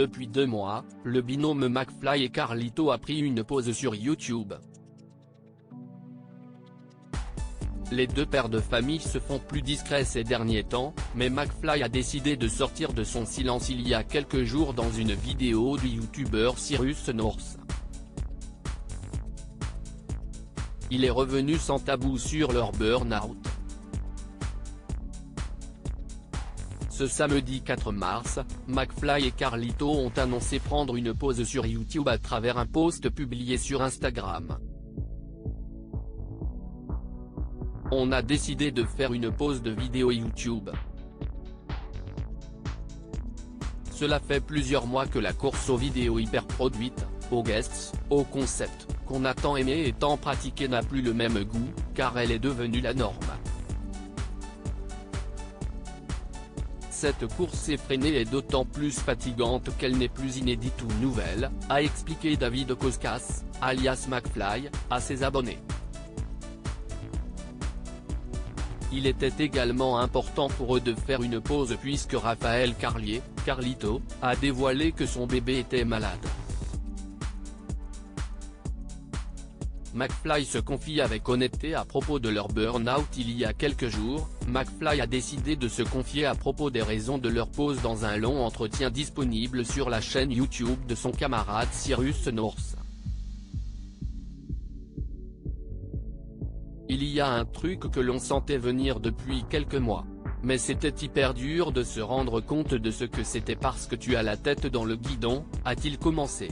Depuis 2 mois, le binôme McFly et Carlito a pris une pause sur YouTube. Les deux pères de famille se font plus discrets ces derniers temps, mais McFly a décidé de sortir de son silence il y a quelques jours dans une vidéo du youtubeur Cyrus North. Il est revenu sans tabou sur leur burn-out. Ce samedi 4 mars, McFly et Carlito ont annoncé prendre une pause sur YouTube à travers un post publié sur Instagram. On a décidé de faire une pause de vidéo YouTube. Cela fait plusieurs mois que la course aux vidéos hyper produites, aux guests, aux concepts, qu'on a tant aimé et tant pratiqué n'a plus le même goût, car elle est devenue la norme. Cette course effrénée est d'autant plus fatigante qu'elle n'est plus inédite ou nouvelle, a expliqué David Koskas, alias McFly, à ses abonnés. Il était également important pour eux de faire une pause puisque Raphaël Carlier, Carlito, a dévoilé que son bébé était malade. McFly se confie avec honnêteté à propos de leur burn-out il y a quelques jours. McFly a décidé de se confier à propos des raisons de leur pause dans un long entretien disponible sur la chaîne YouTube de son camarade Cyrus North. Il y a un truc que l'on sentait venir depuis quelques mois. Mais c'était hyper dur de se rendre compte de ce que c'était parce que tu as la tête dans le guidon, a-t-il commencé.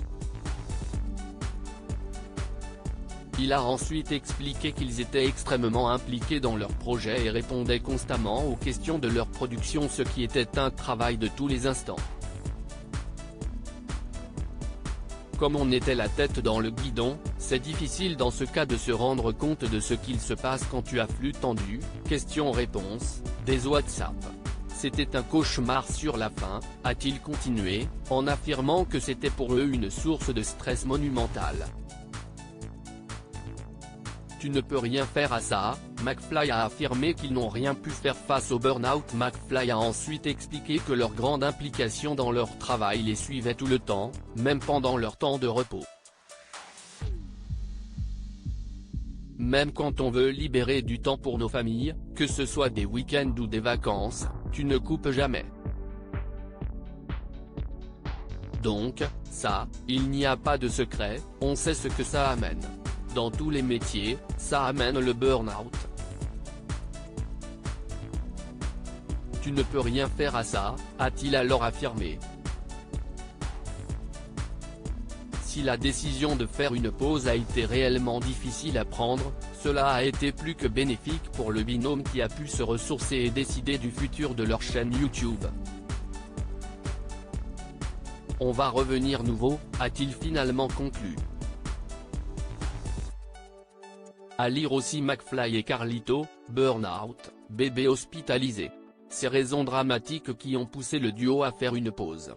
Il a ensuite expliqué qu'ils étaient extrêmement impliqués dans leur projet et répondaient constamment aux questions de leur production, ce qui était un travail de tous les instants. Comme on était la tête dans le guidon, c'est difficile dans ce cas de se rendre compte de ce qu'il se passe quand tu as flux tendu, questions-réponses, des WhatsApp. C'était un cauchemar sur la fin, a-t-il continué, en affirmant que c'était pour eux une source de stress monumentale. Tu ne peux rien faire à ça, McFly a affirmé qu'ils n'ont rien pu faire face au burn-out. McFly a ensuite expliqué que leur grande implication dans leur travail les suivait tout le temps, même pendant leur temps de repos. Même quand on veut libérer du temps pour nos familles, que ce soit des week-ends ou des vacances, tu ne coupes jamais. Donc, ça, il n'y a pas de secret, on sait ce que ça amène. Dans tous les métiers, ça amène le burn-out. Tu ne peux rien faire à ça, a-t-il alors affirmé. Si la décision de faire une pause a été réellement difficile à prendre, cela a été plus que bénéfique pour le binôme qui a pu se ressourcer et décider du futur de leur chaîne YouTube. On va revenir nouveau, a-t-il finalement conclu. À lire aussi McFly et Carlito, burn-out, bébé hospitalisé. Ces raisons dramatiques qui ont poussé le duo à faire une pause.